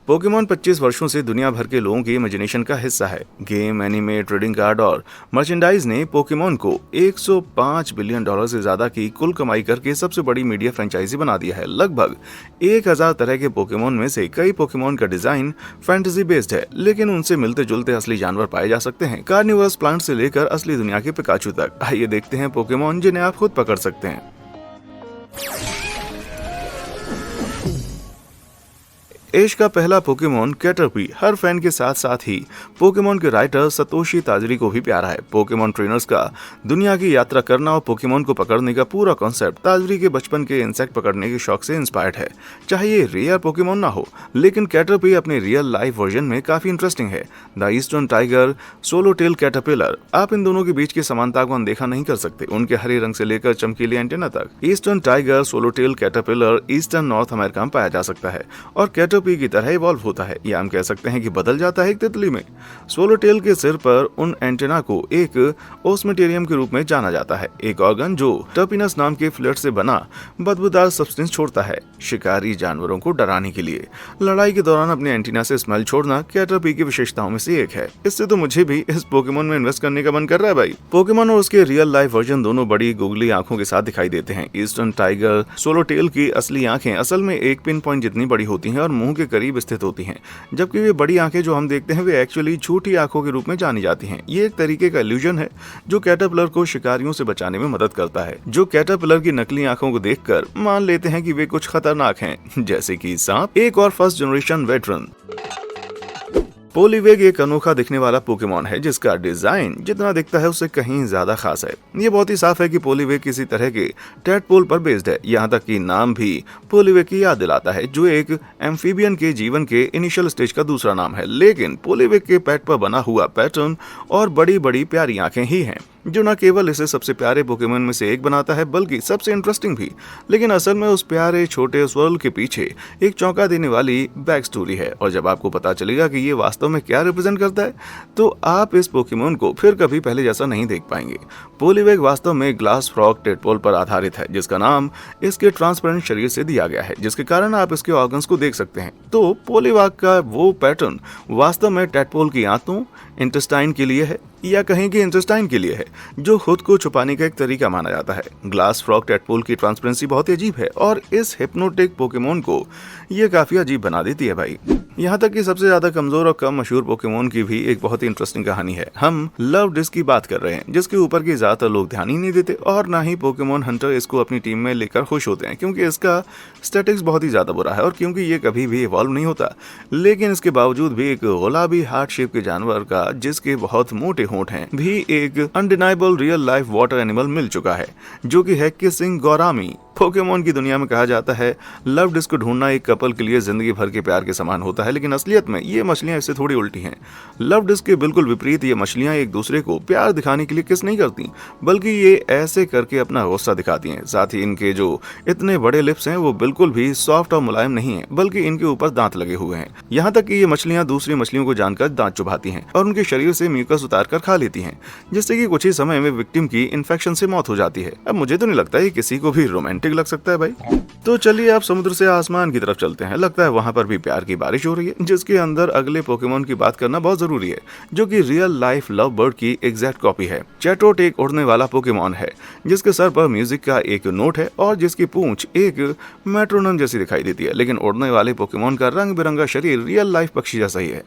Pokemon 25 वर्षों से दुनिया भर के लोगों की इमेजिनेशन का हिस्सा है। गेम, एनिमे, ट्रेडिंग कार्ड और मर्चेंडाइज ने पोकेमॉन को $105 बिलियन से ज्यादा की कुल कमाई करके सबसे बड़ी मीडिया फ्रेंचाइजी बना दिया है। लगभग 1000 तरह के पोकेमॉन में से कई पोकेमॉन का डिजाइन फैंटेसी बेस्ड है, लेकिन उनसे मिलते जुलते असली जानवर पाए जा सकते हैं। कार्निवोरस प्लांट से लेकर असली दुनिया के पिकाचू तक। आइए देखते हैं पोकेमॉन जिन्हें आप खुद पकड़ सकते हैं। एश का पहला पोकेमॉन कैटरपी हर फैन के साथ साथ ही पोकेमॉन के राइटर सतोशी ताजरी को भी प्यारा है। पोकेमॉन ट्रेनर्स का दुनिया की यात्रा करना और पोकेमॉन को पकड़ने का पूरा कॉन्सेप्ट ताजरी के बचपन के इंसेक्ट पकड़ने के शौक से इंस्पायर्ड है। चाहे ये रेयर पोकेमॉन ना हो, लेकिन कैटरपी अपने रियल लाइफ वर्जन में काफी इंटरेस्टिंग है। The eastern tiger, swallowtail caterpillar, आप इन दोनों के बीच की समानता को अनदेखा नहीं कर सकते। उनके हरे रंग से लेकर चमकीले एंटेना तक। Eastern tiger swallowtail caterpillar eastern North America में पाया जा सकता है और कैटरपी की तरह इवॉल्व होता है, या हम कह सकते हैं कि बदल जाता है एक तितली में। सोलोटेल के सिर पर उन एंटेना को एक ओस्मेटेरियम के रूप में जाना जाता है, एक ऑर्गन जो टर्पिनस नाम के फ्लड से बना बदबूदार सब्सटेंस छोड़ता है शिकारी जानवरों को डराने के लिए। लड़ाई के दौरान अपने एंटीना से स्मेल छोड़ना कैटरपी की विशेषताओं में से एक है। इससे तो मुझे भी इस पोकेमॉन में इन्वेस्ट करने का मन कर रहा है भाई। पोकेमॉन और उसके रियल लाइफ वर्जन दोनों बड़ी गुगली आंखों के साथ दिखाई देते हैं। ईस्टर्न टाइगर सोलोटेल की असली आंखें असल में एक पिन पॉइंट जितनी बड़ी होती हैं और मुंह के करीब स्थित होती हैं, जबकि वे बड़ी आंखें जो हम देखते हैं वे एक्चुअली छोटी आंखों के रूप में जानी जाती हैं। ये एक तरीके का इल्यूजन है जो कैटरपिलर को शिकारियों से बचाने में मदद करता है, जो कैटरपिलर की नकली आंखों को देखकर मान लेते हैं कि वे कुछ खतरनाक हैं, जैसे कि सांप। एक और फर्स्ट जनरेशन वेटरन पोलीवेग एक अनोखा दिखने वाला पोकेमॉन है जिसका डिजाइन जितना दिखता है उससे कहीं ज्यादा खास है। ये बहुत ही साफ है कि पोलीवेग किसी तरह के टैडपोल पर बेस्ड है। यहाँ तक कि नाम भी पोलीवेग की याद दिलाता है, जो एक एम्फीबियन के जीवन के इनिशियल स्टेज का दूसरा नाम है। लेकिन पोलीवेग के पेट पर बना हुआ पैटर्न और बड़ी बड़ी प्यारी आंखें ही हैं जो न केवल इसे सबसे प्यारे पोकेमॉन में से एक बनाता है, बल्कि सबसे इंटरेस्टिंग भी। लेकिन असल में उस प्यारे छोटे स्वर्ल के पीछे एक चौंका देने वाली बैक स्टोरी है, और जब आपको पता चलेगा कि ये वास्तव में क्या रिप्रेजेंट करता है, तो आप इस पोकेमॉन को फिर कभी पहले जैसा नहीं देख पाएंगे। पोलीवेग वास्तव में ग्लास फ्रॉग टेडपोल पर आधारित है, जिसका नाम इसके ट्रांसपेरेंट शरीर से दिया गया है, जिसके कारण आप इसके ऑर्गन्स को देख सकते हैं। तो पोलीवाग का वो पैटर्न वास्तव में टेडपोल की आंतों, इंटेस्टाइन के लिए है, या कहीं कि इंटेस्टाइन के लिए है, जो खुद को छुपाने का एक तरीका माना जाता है। ग्लास फ्रॉग टेडपोल की ट्रांसपेरेंसी बहुत ही अजीब है और इस हिप्नोटिक पोकेमॉन को ये काफी अजीब बना देती है भाई। यहाँ तक कि सबसे ज्यादा कमजोर और कम मशहूर पोकेमॉन की भी एक बहुत ही इंटरेस्टिंग कहानी है। हम लव डिस्क की बात कर रहे हैं, जिसके ऊपर की ज्यादातर लोग ध्यान ही नहीं देते और ना ही पोकेमॉन हंटर इसको अपनी टीम में लेकर खुश होते हैं, क्योंकि इसका स्टैटिक्स बहुत ही ज्यादा बुरा है और क्योंकि ये कभी भी इवॉल्व नहीं होता। लेकिन इसके बावजूद भी एक गुलाबी हार्ट शेप के जानवर का, जिसके बहुत मोटे होंठ हैं, भी एक undeniable real life water animal मिल चुका है, जो कि है किसिंग गोरामी। पोकेमॉन की दुनिया में कहा जाता है लव डिस्क को ढूंढना एक कपल के लिए जिंदगी भर के प्यार के समान होता है, लेकिन असलियत में ये मछलियां इससे थोड़ी उल्टी हैं। लव डिस्क के बिल्कुल विपरीत ये मछलियां एक दूसरे को प्यार दिखाने के लिए किस नहीं करती, बल्कि ये ऐसे करके अपना गुस्सा दिखाती हैं। साथ ही इनके जो इतने बड़े लिप्स हैं वो बिल्कुल भी सॉफ्ट और मुलायम नहीं है, बल्कि इनके ऊपर दांत लगे हुए हैं। यहाँ तक कि ये मछलियां दूसरी मछलियों को जानकर दांत चुभाती हैं और उनके शरीर से म्यूकस उतार कर खा लेती हैं, जिससे कि कुछ ही समय में विक्टिम की इन्फेक्शन से मौत हो जाती है। अब मुझे तो नहीं लगता ये किसी को भी रोमांटिक लग सकता है भाई। तो चलिए आप समुद्र से आसमान की तरफ चलते हैं। लगता है वहां पर भी प्यार की बारिश हो रही है, जिसके अंदर अगले पोकेमॉन की बात करना बहुत जरूरी है, जो कि रियल लाइफ लव बर्ड की एग्जैक्ट कॉपी है। चैटोट एक उड़ने वाला पोकेमॉन है, जिसके सर पर म्यूजिक का एक नोट है और जिसकी पूंछ एक मेट्रोनोम जैसी दिखाई देती है। लेकिन उड़ने वाले पोकेमॉन का रंग बिरंगा शरीर रियल लाइफ पक्षी जैसा ही है।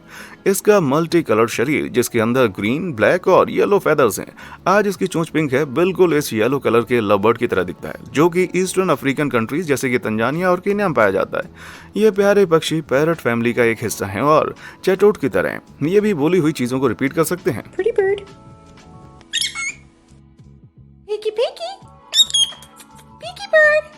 इसका मल्टी कलर्ड शरीर, जिसके अंदर ग्रीन, ब्लैक और येलो फेदर्स हैं। आज इसकी चोंच पिंक है, बिल्कुल इस येलो कलर के लव बर्ड की तरह दिखता है, जो कि ईस्टर्न अफ्रीकन कंट्रीज जैसे कि तंजानिया और केन्या में पाया जाता है। ये प्यारे पक्षी पैरट फैमिली का एक हिस्सा हैं और चैटोट की तरह ये भी बोली हुई चीजों को रिपीट कर सकते हैं। Pretty bird. Picky picky. Picky bird.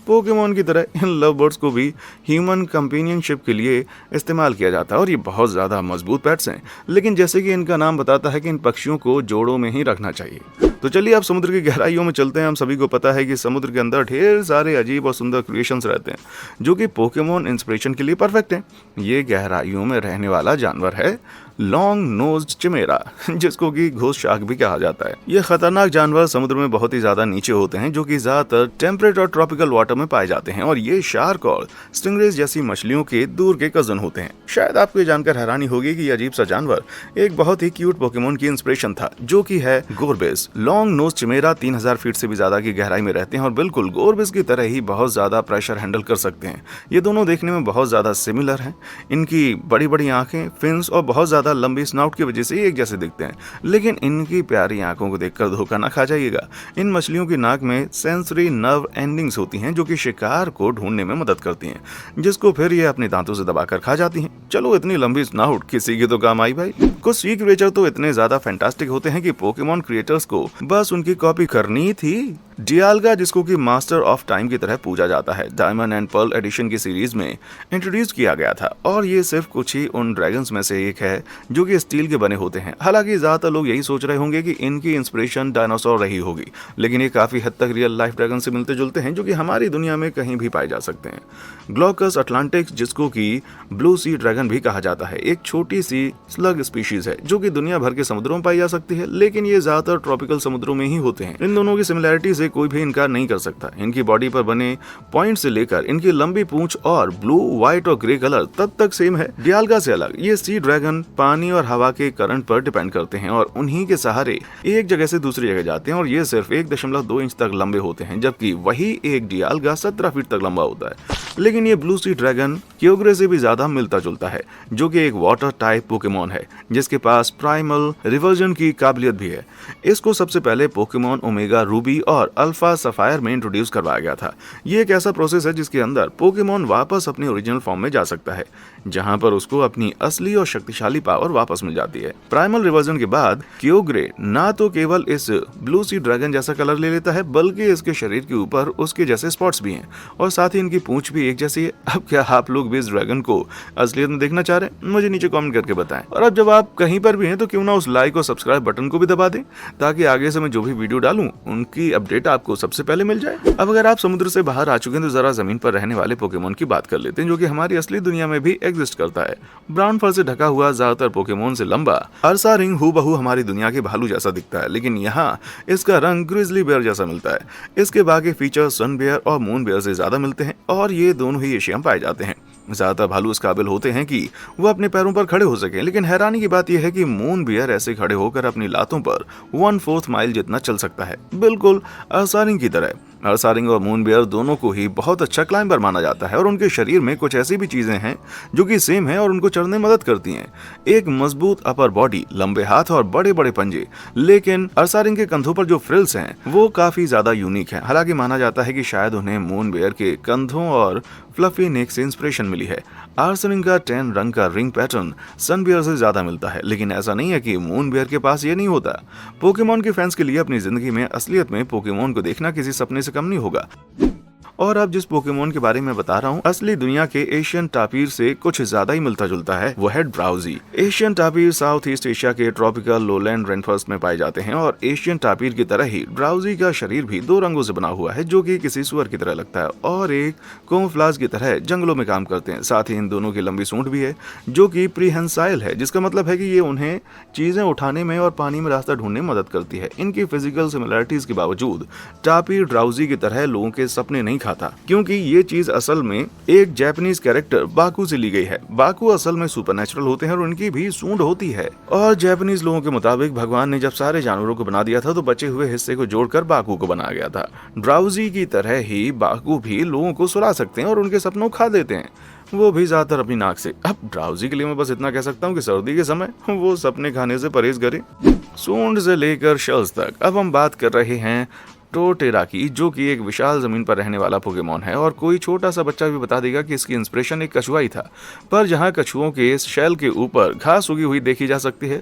Pokemon की तरह इन लव बर्ड्स को भी ह्यूमन कंपेनियनशिप के लिए इस्तेमाल किया जाता है और ये बहुत ज़्यादा मजबूत पेट्स हैं। लेकिन जैसे कि इनका नाम बताता है कि इन पक्षियों को जोड़ों में ही रखना चाहिए। तो चलिए आप समुद्र की गहराइयों में चलते हैं। हम सभी को पता है कि समुद्र के अंदर ढेर सारे अजीब और सुंदर क्रिएशंस रहते हैं, जो कि पोकेमॉन इंस्पिरेशन के लिए परफेक्ट हैं। ये गहराइयों में रहने वाला जानवर है लॉन्ग नोज्ड चिमेरा, जिसको कि घोस्ट शार्क भी कहा जाता है। ये खतरनाक जानवर समुद्र में बहुत ही ज्यादा नीचे होते हैं, जो कि ज्यादातर टेम्परेट और ट्रॉपिकल वाटर में पाए जाते हैं, और ये शार्क और स्टिंगरेज जैसी मछलियों के दूर के कजन होते हैं। शायद आपको ये जानकर हैरानी होगी कि ये अजीब सा जानवर एक बहुत ही क्यूट पोकेमोन की इंस्पिरेशन था, जो कि है गोरबेस। लॉन्ग नोज चिमेरा 3000 फीट से भी ज्यादा की गहराई में रहते हैं और बिल्कुल गोरबेस की तरह ही बहुत ज्यादा प्रेशर हैंडल कर सकते हैं। ये दोनों देखने में बहुत ज्यादा सिमिलर हैं। इनकी बड़ी बड़ी आंखें, फिन्स और बहुत ज्यादा लंबी स्नाउट की वजह से एक जैसे दिखते हैं, लेकिन इनकी प्यारी आंखों को देखकर धोखा ना खा जाइएगा। इन मछलियों की नाक में सेंसरी नर्व एंडिंग्स होती हैं, जो कि शिकार को ढूंढने में मदद करती हैं, जिसको फिर ये अपने दांतों से दबाकर खा जाती हैं। चलो, इतनी लंबी स्नाउट किसी की तो काम आई भाई। कुछ सी क्रिएचर तो इतने ज्यादा फैंटास्टिक होते हैं कि पोकेमॉन क्रिएटर्स को बस उनकी कॉपी करनी थी। डियाल्गा, जिसको कि मास्टर ऑफ टाइम की तरह पूजा जाता है, डायमंड एंड पर्ल एडिशन की सीरीज में इंट्रोड्यूस किया गया था, और ये सिर्फ कुछ ही उन ड्रैगन्स में से एक है जो कि स्टील के बने होते हैं। हालांकि ज्यादातर लोग यही सोच रहे होंगे कि इनकी इंस्पिरेशन डायनासोर रही होगी, लेकिन ये काफी हद तक रियल लाइफ ड्रैगन से मिलते जुलते हैं, जो कि हमारी दुनिया में कहीं भी पाए जा सकते हैं। ग्लॉकस अटलांटिक्स, जिसको कि ब्लू सी ड्रैगन भी कहा जाता है, एक छोटी सी स्लग स्पीशीज है जो कि दुनिया भर के समुद्रों में पाई जा सकती है, लेकिन ये ज्यादातर ट्रॉपिकल समुद्रों में ही होते हैं। इन दोनों की सिमिलैरिटी से कोई भी इनकार नहीं कर सकता। इनकी बॉडी पर बने पॉइंट से लेकर इनकी लंबी पूंछ और ब्लू, व्हाइट और ग्रे कलर तब तक सेम है। डियाल्गा से अलग ये सी ड्रैगन पानी और हवा के करंट पर डिपेंड करते हैं और उन्हीं के सहारे एक जगह से दूसरी जगह जाते हैं, और ये सिर्फ 1.2 इंच तक लंबे होते हैं, जबकि वही एक डियाल्गा 17 फीट तक लंबा होता है। लेकिन ये ब्लू सी ड्रैगन क्योग्रे से भी ज्यादा मिलता जुलता है, जो कि एक वाटर टाइप पोकेमॉन है, जिसके पास प्राइमल रिवर्जन की काबिलियत भी है। इसको सबसे पहले पोकेमॉन ओमेगा रूबी और अल्फा सफायर में इंट्रोड्यूस करवाया गया था। ये एक ऐसा प्रोसेस है जिसके अंदर पोकेमॉन वापस अपनी ओरिजिनल फॉर्म में जा सकता है, जहां पर उसको अपनी असली और शक्तिशाली पावर वापस मिल जाती है। प्राइमल रिवर्जन के बाद क्योग्रे ना तो केवल इस ब्लू सी ड्रैगन जैसा कलर ले लेता है, बल्कि इसके शरीर के ऊपर उसके जैसे स्पॉट्स भी हैं, और साथ ही इनकी पूंछ भी एक जैसी है। अब क्या आप लोग भी इस ड्रैगन को असलियत में देखना चाह रहे हैं? मुझे नीचे कमेंट करके बताएं। और अब जब आप कहीं पर भी हैं तो क्यों ना उस लाइक और सब्सक्राइब बटन को भी दबा दें, ताकि आगे से मैं जो भी वीडियो डालूं उनकी अपडेट आपको सबसे पहले मिल जाए। अब अगर आप समुद्र से बाहर आ चुके हैं तो जरा जमीन पर रहने वाले पोकेमॉन की बात कर लेते हैं, जो कि हमारी असली दुनिया में भी एग्जिस्ट करता है। ब्राउन फर से ढका हुआ ज्यादातर पोकेमॉन से लंबा अर्सा रिंग हूबहू हमारी दुनिया के भालू जैसा दिखता है, लेकिन यहाँ इसका रंग ग्रिजली बेयर जैसा मिलता है। इसके बाकी फीचर सन बेयर और मून बेयर से ज्यादा मिलते हैं, और ये दोनों ही एशिया में पाए जाते हैं। ज्यादातर भालू इस काबिल होते हैं कि वो अपने पैरों पर खड़े हो सके, लेकिन हैरानी की बात यह है कि मून बियर ऐसे खड़े होकर अपनी लातों पर 1/4 माइल जितना चल सकता है, बिल्कुल अर्सारिंग की तरह। अर्सारिंग और मून बियर दोनों को ही बहुत अच्छा क्लाइंबर माना जाता है, और उनके शरीर में कुछ ऐसी भी चीजें हैं जो कि सेम है और उनको चढ़ने में मदद करती हैं। एक मजबूत अपर बॉडी, लंबे हाथ और बड़े बड़े पंजे, लेकिन अर्सारिंग के कंधों पर जो फ्रिल्स हैं वो काफी ज्यादा यूनिक हैं। हालांकि माना जाता है कि शायद उन्हें मून बियर के कंधों और फ्लफी नेक से इंस्पिरेशन मिली है। अर्सारिंग का 10 रंग का रिंग पैटर्न सन बियर से ज्यादा मिलता है, लेकिन ऐसा नहीं है कि मून बियर के पास ये नहीं होता। पोकेमॉन के फैंस के लिए अपनी जिंदगी में असलियत में पोकेमॉन को देखना किसी सपने से कम नहीं होगा। और अब जिस पोकेमॉन के बारे में बता रहा हूँ असली दुनिया के एशियन टापीर से कुछ ज्यादा ही मिलता जुलता है, वो है drowsy. Asian tapir South East Asia के ट्रॉपिकल लोलैंड रेनफॉरेस्ट में पाए जाते हैं, और एशियन टापीर की तरह ही ड्राउजी का शरीर भी 2 रंगों से बना हुआ है, जो कि किसी सुअर की तरह लगता है, और एक कोमफ्लाज की तरह जंगलों में काम करते हैं। साथ ही इन दोनों की लंबी सूंड भी है, जो कि प्रीहेंसाइल है, जिसका मतलब है कि ये उन्हें चीजें उठाने में और पानी में रास्ता ढूंढने में मदद करती है। इनकी फिजिकल सिमिलरिटीज के बावजूद टापीर ड्राउजी की तरह लोगों के सपने नहीं खाता, क्योंकि ये चीज असल में एक जापानीज कैरेक्टर बाकू से ली गई है। बाकू असल में सुपरनेचुरल होते हैं और उनकी भी सूंड होती है, और जापानीज लोगों के मुताबिक भगवान ने जब सारे जानवरों को बना दिया था तो बचे हुए हिस्से को जोड़कर बाकू को बनाया गया था। ड्राउजी की तरह ही बाकू भी लोगों को सुला सकते हैं और उनके सपनों को खा देते हैं, वो भी ज्यादातर अपनी नाक से। अब ड्राउजी के लिए मैं बस इतना कह सकता हूँ कि सर्दी के समय वो सपने खाने से परहेज करे। सूंड से लेकर शेल्स तक अब हम बात कर रहे हैं टोटेरा की, जो कि एक विशाल जमीन पर रहने वाला पोकेमॉन है, और कोई छोटा सा बच्चा भी बता देगा कि इसकी इंस्पिरेशन एक कछुआ ही था। पर जहां कछुओं के शेल के ऊपर घास उगी हुई देखी जा सकती है,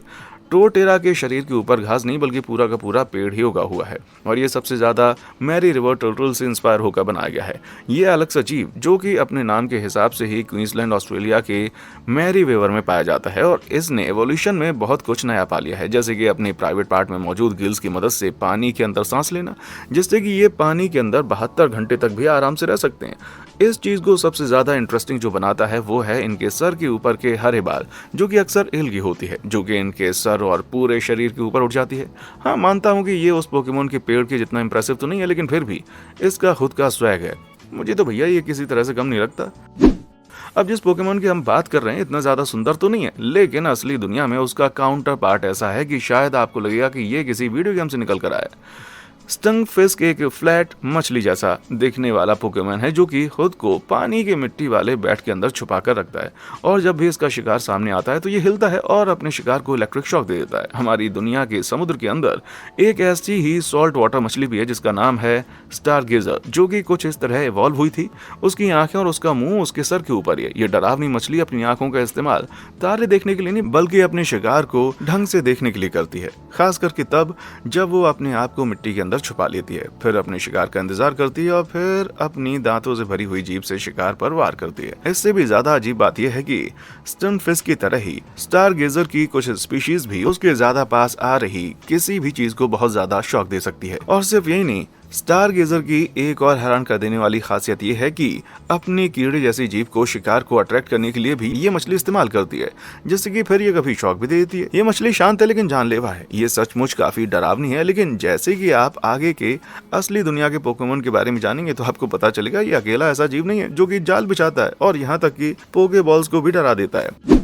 टोटेरा के शरीर के ऊपर घास नहीं बल्कि पूरा का पूरा पेड़ ही उगा हुआ है, और ये सबसे ज्यादा मैरी रिवर टर्टल से इंस्पायर होकर बनाया गया है। ये अलग सा जीव जो कि अपने नाम के हिसाब से ही क्वींसलैंड ऑस्ट्रेलिया के मैरी रिवर में पाया जाता है, और इसने एवोल्यूशन में बहुत कुछ नया पा लिया है, जैसे कि अपने प्राइवेट पार्ट में मौजूद गिल्स की मदद से पानी के अंदर सांस लेना, जिससे कि ये पानी के अंदर 72 घंटे तक भी आराम से रह सकते हैं। इस चीज को सबसे ज्यादा इंटरेस्टिंग जो बनाता है वो है इनके सर के ऊपर के हरे बाल, जो कि अक्सर एलगी होती है, जो कि इनके सर और पूरे शरीर के ऊपर उठ जाती है। हाँ, मानता हूँ कि ये उस पोकेमोन के पेड़ के जितना इंप्रेसिव तो नहीं है, लेकिन फिर भी इसका खुद का स्वैग है। मुझे तो भैया ये किसी तरह से कम नहीं लगता। अब जिस पोकेमोन की हम बात कर रहे हैं इतना ज्यादा सुंदर तो नहीं है, लेकिन असली दुनिया में उसका काउंटर पार्ट ऐसा है कि शायद आपको लगेगा कि ये किसी वीडियो गेम से निकल कर आया है। स्टंगफिस्क एक फ्लैट मछली जैसा दिखने वाला पोकेमोन है, जो कि खुद को पानी के मिट्टी वाले बैट के अंदर छुपा कर रखता है, और जब भी इसका शिकार सामने आता है तो ये हिलता है और अपने शिकार को इलेक्ट्रिक शॉक दे देता है। हमारी दुनिया के समुद्र के अंदर एक ऐसी ही सॉल्ट वाटर मछली भी है जिसका नाम है स्टारगेजर, जो कि कुछ इस तरह इवॉल्व हुई थी। उसकी आंखें और उसका मुंह उसके सर के ऊपर है। ये डरावनी मछली अपनी आंखों का इस्तेमाल तारे देखने के लिए नहीं, बल्कि अपने शिकार को ढंग से देखने के लिए करती है, खास करके तब जब वो अपने आप को मिट्टी के अंदर छुपा लेती है, फिर अपने शिकार का इंतजार करती है और फिर अपनी दांतों से भरी हुई जीभ से शिकार पर वार करती है। इससे भी ज्यादा अजीब बात यह है कि स्टनफिश की तरह ही स्टारगेजर की कुछ स्पीशीज भी उसके ज्यादा पास आ रही किसी भी चीज को बहुत ज्यादा शॉक दे सकती है। और सिर्फ यही नहीं, स्टारगेजर की एक और हैरान कर देने वाली खासियत ये है कि अपनी कीड़े जैसी जीभ को शिकार को अट्रैक्ट करने के लिए भी ये मछली इस्तेमाल करती है, जिससे कि फिर ये कभी शॉक भी दे देती है। ये मछली शांत है लेकिन जानलेवा है। ये सचमुच काफी डरावनी है, लेकिन जैसे कि आप आगे के असली दुनिया के पोकेमोन के बारे में जानेंगे तो आपको पता चलेगा ये अकेला ऐसा जीव नहीं है जो कि जाल बिछाता है और यहाँ तक कि पोके बॉल्स को भी डरा देता है।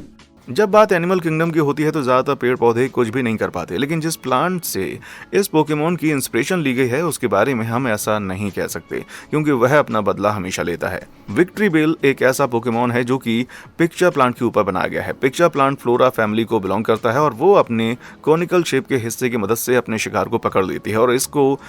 जब बात एनिमल किंगडम की होती है तो ज्यादातर पेड़ पौधे कुछ भी नहीं कर पाते, लेकिन जिस प्लांट से इस पोकेमोन की इंस्पिरेशन ली गई है उसके बारे में हम ऐसा नहीं कह सकते, क्योंकि वह अपना बदला हमेशा लेता है। विक्ट्रीबेल एक ऐसा पोकेमोन है जो कि पिक्चर प्लांट के ऊपर बनाया गया है। पिक्चर प्लांट फ्लोरा फैमिली को बिलोंग करता है और वो अपने कॉनिकल शेप के हिस्से की मदद से अपने शिकार को पकड़ लेती है और इसको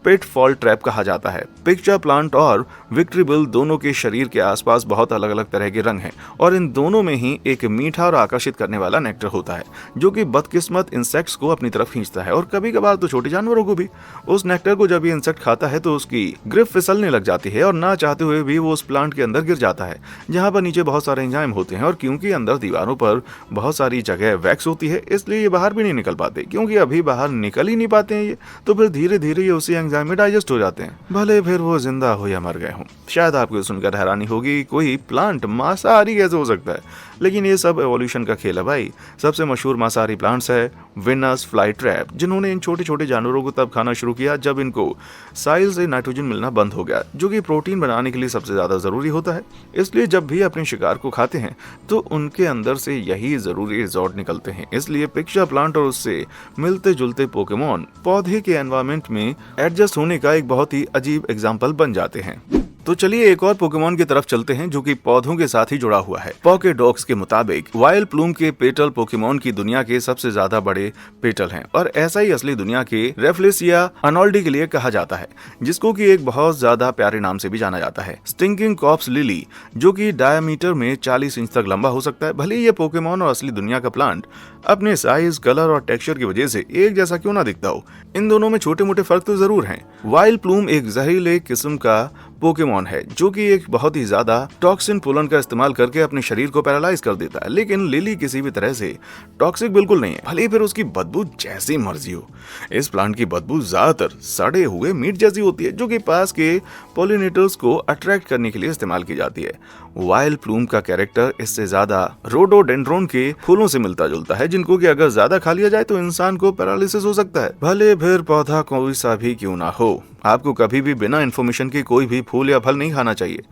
पिटफॉल ट्रैप कहा जाता है। पिक्चर प्लांट और विक्ट्रीबेल दोनों के शरीर के आसपास बहुत अलग अलग तरह के रंग हैं और इन दोनों में ही एक मीठा और आकर्षित करने वाला नेक्टर होता है, जो कि बदकिस्मत इंसेक्ट्स को अपनी तरफ खींचता है और कभी कभार तो छोटे जानवरों को भी। उस नेक्टर को जब ये इंसेक्ट खाता है तो उसकी ग्रिप फिसलने लग जाती है और ना चाहते हुए भी वो उस प्लांट के अंदर गिर जाता है, जहाँ पर नीचे बहुत सारे एंजाइम होते हैं। और क्योंकि अंदर दीवारों पर बहुत सारी जगह वैक्स होती है, इसलिए ये बाहर भी नहीं निकल पाते, क्योंकि अभी बाहर निकल ही नहीं पाते हैं ये, तो फिर धीरे धीरे ये उसी एंजाइम में डाइजेस्ट हो जाते हैं, भले फिर वो जिंदा हो या मर गए हों। शायद आपको सुनकर हैरानी होगी कोई प्लांट मांसाहारी कैसे हो सकता है, लेकिन ये सब एवोल्यूशन का खेल है भाई। सबसे मशहूर मांसाहारी प्लांट्स है विनस फ्लाई ट्रैप, जिन्होंने इन छोटे छोटे जानवरों को तब खाना शुरू किया जब इनको साइल से नाइट्रोजन मिलना बंद हो गया, जो कि प्रोटीन बनाने के लिए सबसे ज्यादा जरूरी होता है। इसलिए जब भी अपने शिकार को खाते हैं तो उनके अंदर से यही जरूरी रिजॉर्ट निकलते हैं। इसलिए पिक्चर प्लांट और उससे मिलते जुलते पोकेमोन पौधे के एनवायरमेंट में एडजस्ट होने का एक बहुत ही अजीब एग्जाम्पल बन जाते हैं। तो चलिए एक और पोकेमोन की तरफ चलते हैं जो कि पौधों के साथ ही जुड़ा हुआ है। पोकेडॉक्स के मुताबिक वाइल्ड प्लूम के पेटल पोकेमोन की दुनिया के सबसे ज्यादा बड़े पेटल हैं और ऐसा ही असली दुनिया के रेफ्लेसिया अनोल्डी के लिए कहा जाता है, जिसको कि एक बहुत ज्यादा प्यारे नाम से भी जाना जाता है, स्टिंकिंग कॉप्स लिली, जो कि डायमीटर में 40 इंच तक लंबा हो सकता है। भले ये पोकेमोन और असली दुनिया का प्लांट अपने साइज, कलर और टेक्सचर की वजह से एक जैसा क्यों ना दिखता हो, इन दोनों में छोटे मोटे फर्क तो जरूर हैं। वाइल्ड प्लूम एक जहरीले किस्म का पोकेमोन है जो कि एक बहुत ही ज्यादा टॉक्सिन पोलन का इस्तेमाल करके अपने शरीर को पैरालाइज कर देता है, लेकिन लिली किसी भी तरह से टॉक्सिक बिल्कुल नहीं है, भले ही फिर उसकी बदबू जैसी मर्जी हो। इस प्लांट की बदबू ज्यादातर सड़े हुए मीट जैसी होती है, जो कि पास के पोलिनेटर्स को अट्रैक्ट करने के लिए इस्तेमाल की जाती है। वाइल्ड प्लूम का कैरेक्टर इससे ज्यादा रोडोडेंड्रोन के फूलों से मिलता जुलता है, जिनको कि अगर ज्यादा खा लिया जाए तो इंसान को पैरालिसिस हो सकता है, भले फिर पौधा कोई सा भी क्यों ना हो। आपको कभी भी बिना इन्फॉर्मेशन के कोई भी फूल या फल नहीं खाना चाहिए,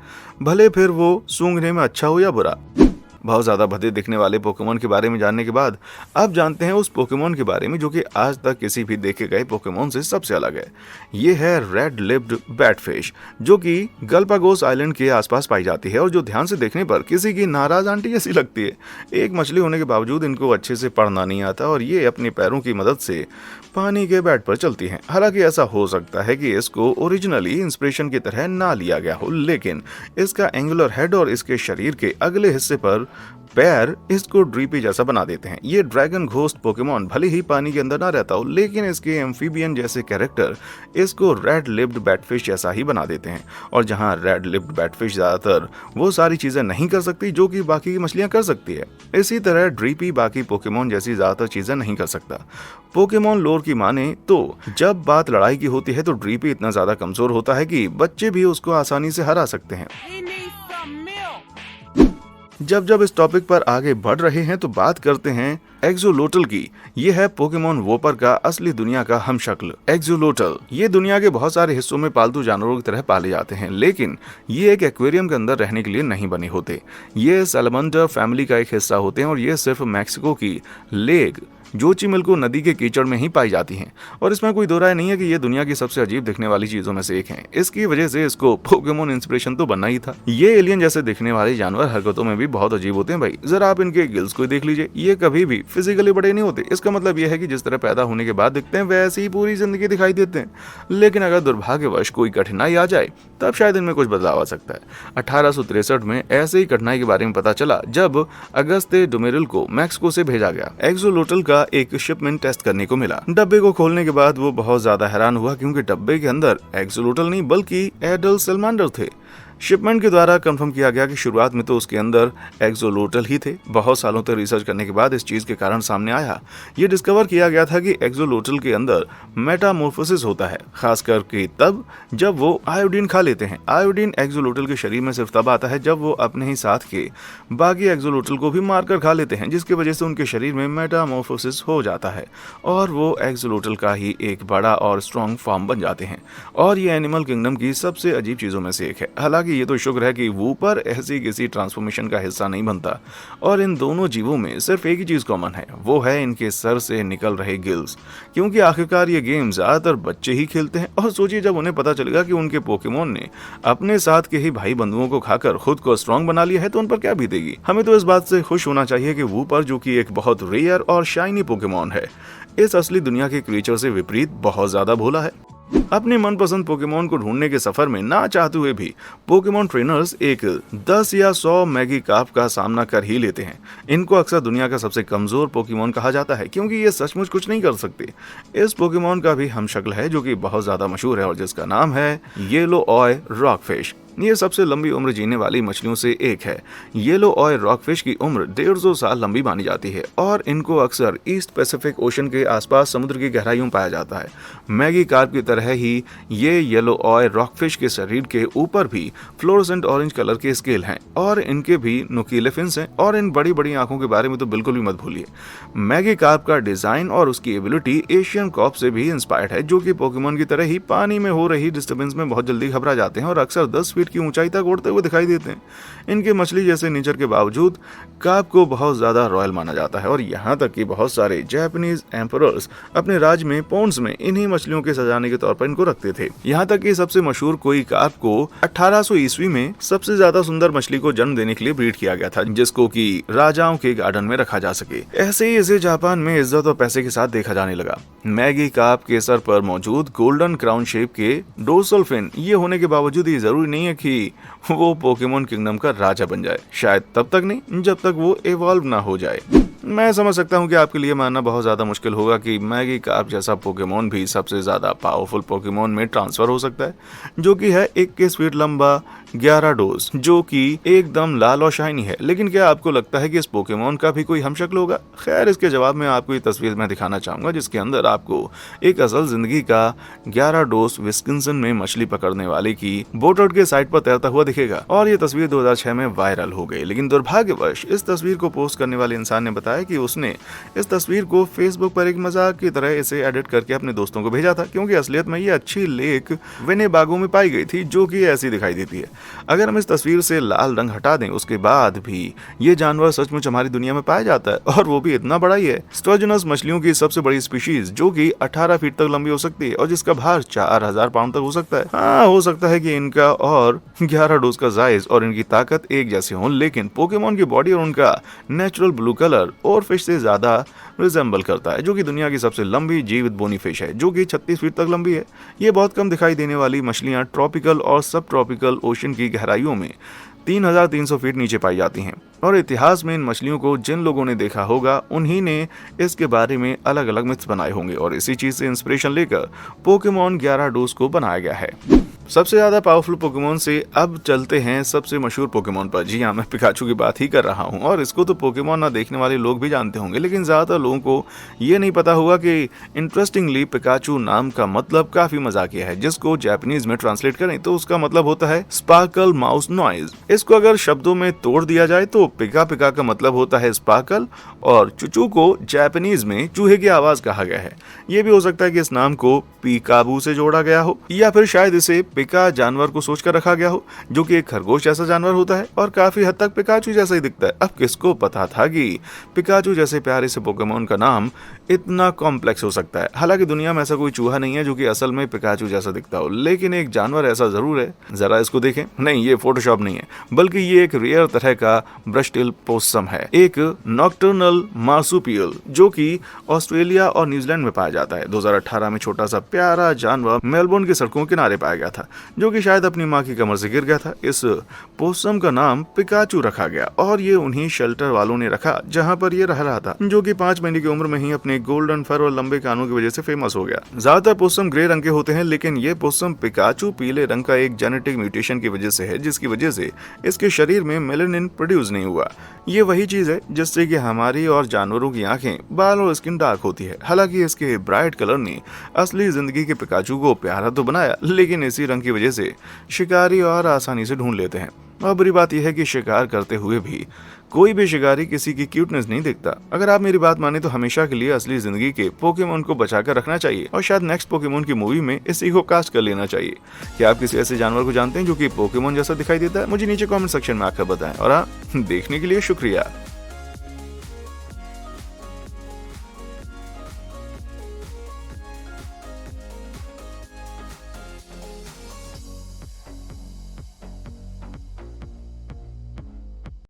भले फिर वो सूंघने में अच्छा हो या बुरा। बहुत ज्यादा भद्दे दिखने वाले पोकेमोन के बारे में जानने के बाद अब जानते हैं उस पोकेमोन के बारे में जो कि आज तक किसी भी देखे गए पोकेमोन से सबसे अलग है। ये है रेड लिप्ड बैटफिश, जो कि गलपागोस आइलैंड के आसपास पाई जाती है और जो ध्यान से देखने पर किसी की नाराज आंटी जैसी लगती है। एक मछली होने के बावजूद इनको अच्छे से पढ़ना नहीं आता और ये अपने पैरों की मदद से पानी के बेड पर चलती हैं। हालांकि ऐसा हो सकता है कि इसको ओरिजिनली इंस्पिरेशन की तरह ना लिया गया हो, लेकिन इसका एंगुलर हेड और इसके शरीर के अगले हिस्से पर पैर इसको ड्रीपी जैसा बना देते हैं। ये ड्रैगन घोस्ट पोकेमॉन भले ही पानी के अंदर ना रहता हो, लेकिन इसके एम्फीबियन जैसे कैरेक्टर इसको रेड लिप्ड बैटफिश जैसा ही बना देते हैं। और जहां रेड लिप्ड बैटफिश ज्यादातर वो सारी चीजें नहीं कर सकती जो कि बाकी की मछलियां कर सकती है, इसी तरह ड्रीपी बाकी पोकेमॉन जैसी ज्यादातर चीजें नहीं कर सकता। पोकेमॉन लोर की माने तो जब बात लड़ाई की होती है तो ड्रीपी इतना ज्यादा कमजोर होता है कि बच्चे भी उसको आसानी से हरा सकते हैं। जब इस टॉपिक पर आगे बढ़ रहे हैं तो बात करते हैं एक्सोलोटल की। ये है पोकेमॉन वोपर का असली दुनिया का हमशक्ल एक्सोलोटल। ये दुनिया के बहुत सारे हिस्सों में पालतू जानवरों की तरह पाले जाते हैं, लेकिन ये एक एक्वेरियम के अंदर रहने के लिए नहीं बने होते। ये सैलमंडर फैमिली का एक हिस्सा होते हैं और ये सिर्फ मैक्सिको की लेक जोचिमिल्को नदी के कीचड़ में ही पाई जाती हैं। और इसमें कोई दो राय नहीं है कि ये दुनिया की सबसे अजीब दिखने वाली चीजों में से एक है। इसकी वजह से इसको पोकेमॉन इंस्पिरेशन तो बनना ही था। ये एलियन जैसे दिखने वाले जानवर हरकतों में भी बहुत अजीब होते हैं भाई। जरा आप इनके गिल्स को देख लीजिए, ये कभी भी फिजिकली बड़े नहीं होते। इसका मतलब यह है कि जिस तरह पैदा होने के बाद दिखते हैं वैसे ही पूरी जिंदगी दिखाई देते हैं। लेकिन अगर दुर्भाग्यवश कोई कठिनाई आ जाए तब शायद इनमें कुछ बदलाव आ सकता है। 1863 में ऐसे ही कठिनाई के बारे में पता चला जब अगस्ते डुमेरिल को मैक्सिको से भेजा गया। एक्सोलोटल का एक शिपमेंट टेस्ट करने को मिला। डब्बे को खोलने के बाद वो बहुत ज्यादा हैरान हुआ क्योंकि डब्बे के अंदर एक्सोलोटल नहीं बल्कि एडल्ट सैलमैंडर थे। शिपमेंट के द्वारा कंफर्म किया गया कि शुरुआत में तो उसके अंदर एक्सोलोटल ही थे। बहुत सालों तक रिसर्च करने के बाद इस चीज के कारण सामने आया। ये डिस्कवर किया गया था कि एक्सोलोटल के अंदर मेटामॉर्फोसिस होता है, खास करके तब जब वो आयोडीन खा लेते हैं। आयोडीन एक्सोलोटल के शरीर में सिर्फ तब आता है जब वो अपने ही साथ के बाकी एक्सोलोटल को भी मारकर खा लेते हैं, जिसकी वजह से उनके शरीर में मेटामॉर्फोसिस हो जाता है और वो एक्सोलोटल का ही एक बड़ा और स्ट्रॉन्ग फॉर्म बन जाते हैं। और ये एनिमल किंगडम की सबसे अजीब चीजों में से एक है। हालांकि ये तो शुक्र है कि वूपर ऐसी किसी ट्रांसफॉर्मेशन का हिस्सा नहीं बनता। और इन दोनों जीवों में सिर्फ एक ही चीज कॉमन है, वो है इनके सर से निकल रहे गिल्स। क्योंकि आखिरकार ये गेम ज्यादातर बच्चे ही खेलते हैं। और सोचिए जब उन्हें पता चलेगा कि उनके पोकेमॉन ने अपने साथ के ही भाई बंधुओं को खाकर खुद को स्ट्रॉन्ग बना लिया है तो उन पर क्या बीतेगी। हमें तो इस बात से खुश होना चाहिए कि वूपर, जो कि एक बहुत रेयर और शाइनी पोकेमॉन है, इस असली दुनिया के क्रीचर से विपरीत बहुत ज्यादा भोला है। अपने मनपसंद पोकेमॉन को ढूंढने के सफर में ना चाहते हुए भी पोकेमॉन ट्रेनर्स एक 10 या 100 मैगिकार्प का सामना कर ही लेते हैं। इनको अक्सर दुनिया का सबसे कमजोर पोकेमॉन कहा जाता है क्योंकि ये सचमुच कुछ नहीं कर सकते। इस पोकेमॉन का भी हमशक्ल है जो कि बहुत ज्यादा मशहूर है और जिसका नाम है येलो ऑय रॉकफिश। ये सबसे लंबी उम्र जीने वाली मछलियों से एक है। येलो ऑय रॉकफिश की उम्र 150 साल लंबी मानी जाती है और इनको अक्सर ईस्ट पैसिफिक ओशन के आसपास समुद्र की गहराइयों में पाया जाता है। मैगिकार्प की तरह ही ये येलो ऑय रॉकफिश के शरीर के ऊपर भी फ्लोरोसेंट ऑरेंज कलर के स्केल हैं और इनके भी नुकीले फिन्स हैं। और इन बड़ी बड़ी आंखों के बारे में तो बिल्कुल भी मत भूलिए। मैगिकार्प का डिजाइन और उसकी एबिलिटी एशियन कॉप से भी इंस्पायर्ड है, जो कि पोकेमॉन की तरह ही पानी में हो रही डिस्टर्बेंस में बहुत जल्दी घबरा जाते हैं और अक्सर 10 फीट की ऊंचाई तक उड़ते हुए दिखाई देते हैं। इनके मछली जैसे नेचर के बावजूद कार्प को बहुत ज्यादा रॉयल माना जाता है और यहाँ तक कि बहुत सारे जापानीज एम्परर्स अपने राज में पॉन्ड्स में इन्हीं मछलियों के सजाने के तौर पर इनको रखते थे। यहाँ तक कि सबसे मशहूर कोई कार्प को 1800 ईस्वी में सबसे ज्यादा सुंदर मछली को जन्म देने के लिए ब्रीड किया गया था, जिसको कि राजाओं के गार्डन में रखा जा सके। ऐसे ही इसे जापान में इज्जत और पैसे के साथ देखा जाने लगा। मैगिकार्प के सर पर मौजूद गोल्डन क्राउन शेप के डोर्सल फिन ये होने के बावजूद ये जरूरी नहीं है कि वो पोकेमॉन किंगडम का राजा बन जाए। शायद तब तक नहीं जब तक वो इवॉल्व ना हो जाए। मैं समझ सकता हूँ कि आपके लिए मानना बहुत ज्यादा मुश्किल होगा कि मैगिकार्प जैसा पोकेमॉन भी सबसे ज्यादा पावरफुल पोकेमॉन में ट्रांसफर हो सकता है, जो कि है 21 फीट लंबा ग्याराडोस, जो कि एकदम लाल और शाइनी है। लेकिन क्या आपको लगता है कि इस पोकेमॉन का भी कोई हमशक्ल होगा? खैर, इसके जवाब में आपको ये तस्वीर में दिखाना चाहूंगा, जिसके अंदर आपको एक असल जिंदगी का ग्याराडोस विस्कन्सिन में मछली पकड़ने वाले की बोटआउट के साइड पर तैरता हुआ दिखेगा। और ये तस्वीर 2006 में वायरल हो गई। लेकिन दुर्भाग्यवश इस तस्वीर को पोस्ट करने वाले इंसान ने बताया कि उसने इस तस्वीर को फेसबुक पर एक मजाक की तरह इसे एडिट करके अपने दोस्तों को भेजा था, क्योंकि असलियत में ये अच्छी लेक विनेबागो में पाई गई थी, जो कि ऐसी दिखाई देती है। अगर हम इस तस्वीर से लाल रंग हटा दें, उसके बाद भी ये जानवर सचमुच हमारी दुनिया में पाया जाता है, और वो भी इतना बड़ा ही है। स्टर्जनस मछलियों की सबसे बड़ी स्पीशीज, जो कि 18 फीट तक लंबी हो सकती है और जिसका भार 4000 पाउंड तक हो सकता है। हाँ, हो सकता है कि इनका और ग्याराडोस का साइज और इनकी ताकत एक जैसे हों, लेकिन पोकेमॉन की बॉडी और उनका नेचुरल ब्लू कलर और फिश से ज्यादा रिजेंबल करता है, जो कि दुनिया की सबसे लंबी जीवित बोनी फिश है, जो कि 36 फीट तक लंबी है। ये बहुत कम दिखाई देने वाली मछलियां ट्रॉपिकल और सब ट्रॉपिकल ओशन की गहराइयों में 3300 फीट नीचे पाई जाती हैं और इतिहास में इन मछलियों को जिन लोगों ने देखा होगा उन्हीं ने इसके बारे में अलग अलग मिथ्स बनाए होंगे और इसी चीज से इंस्पिरेशन लेकर पोकेमॉन ग्याराडोस को बनाया गया है। सबसे ज्यादा पावरफुल पोकेमॉन से अब चलते हैं सबसे मशहूर पोकेमॉन पर। जी हाँ, मैं पिकाचू की बात ही कर रहा हूँ और इसको तो पोकेमॉन ना देखने वाले लोग भी जानते होंगे, लेकिन ज्यादातर लोगों को ये नहीं पता होगा कि इंटरेस्टिंगली पिकाचू नाम का मतलब काफी मजाकिया है, जिसको जापानीज में ट्रांसलेट करें तो उसका मतलब होता है स्पार्कल माउस नॉइज। इसको अगर शब्दों में तोड़ दिया जाए तो पिका पिका का मतलब होता है स्पार्कल और चुचू को जापानीज में चूहे की आवाज कहा गया है। ये भी हो सकता है कि इस नाम को पीकाबू से जोड़ा गया हो या फिर शायद इसे पिका जानवर को सोचकर रखा गया हो, जो कि एक खरगोश जैसा जानवर होता है और काफी हद तक पिकाचू जैसा ही दिखता है। अब किसको पता था कि पिकाचू जैसे प्यारे से पोकेमॉन का नाम इतना कॉम्प्लेक्स हो सकता है। हालांकि दुनिया में ऐसा कोई चूहा नहीं है जो कि असल में पिकाचू जैसा दिखता हो, लेकिन एक जानवर ऐसा जरूर है। जरा इसको देखें। नहीं, ये फोटोशॉप नहीं है, बल्कि ये एक रेयर तरह का ब्रश-टेल पोसम है, एक नॉक्टर्नल मार्सुपियल जो कि ऑस्ट्रेलिया और न्यूजीलैंड में पाया जाता है। 2018 में छोटा सा प्यारा जानवर मेलबोर्न की सड़कों के किनारे पाया गया था, जो कि शायद अपनी मां की कमर से गिर गया था। इस पोसम का नाम पिकाचू रखा गया और ये उन्हीं शेल्टर वालों ने रखा जहां पर ये रह रहा था, जो कि 5 महीने की उम्र में ही अपने गोल्डन फर और लंबे कानों की वजह से फेमस हो गया। ज्यादातर पोसम ग्रे रंग के होते हैं, लेकिन ये पोसम पिकाचू पीले रंग का एक जेनेटिक म्यूटेशन की वजह से है, जिसकी वजह से इसके शरीर में मेलानिन प्रोड्यूस नहीं हुआ। ये वही चीज है जिससे कि हमारी और जानवरों की आंखें, बाल और स्किन डार्क होती है। हालांकि इसके ब्राइट कलर ने असली जिंदगी के पिकाचू को प्यारा तो बनाया, लेकिन इसी रंग की वजह से शिकारी और आसानी से ढूंढ लेते हैं। और बुरी बात यह है कि शिकार करते हुए भी कोई भी शिकारी किसी की क्यूटनेस नहीं दिखता। अगर आप मेरी बात माने तो हमेशा के लिए असली जिंदगी के पोकेमॉन को बचाकर रखना चाहिए और शायद नेक्स्ट पोकेमॉन की मूवी में इसी को कास्ट कर लेना चाहिए। क्या आप किसी ऐसे जानवर को जानते हैं जो कि पोकेमॉन जैसा दिखाई देता है? मुझे नीचे कमेंट सेक्शन में आकर बताएं। और हाँ, देखने के लिए शुक्रिया।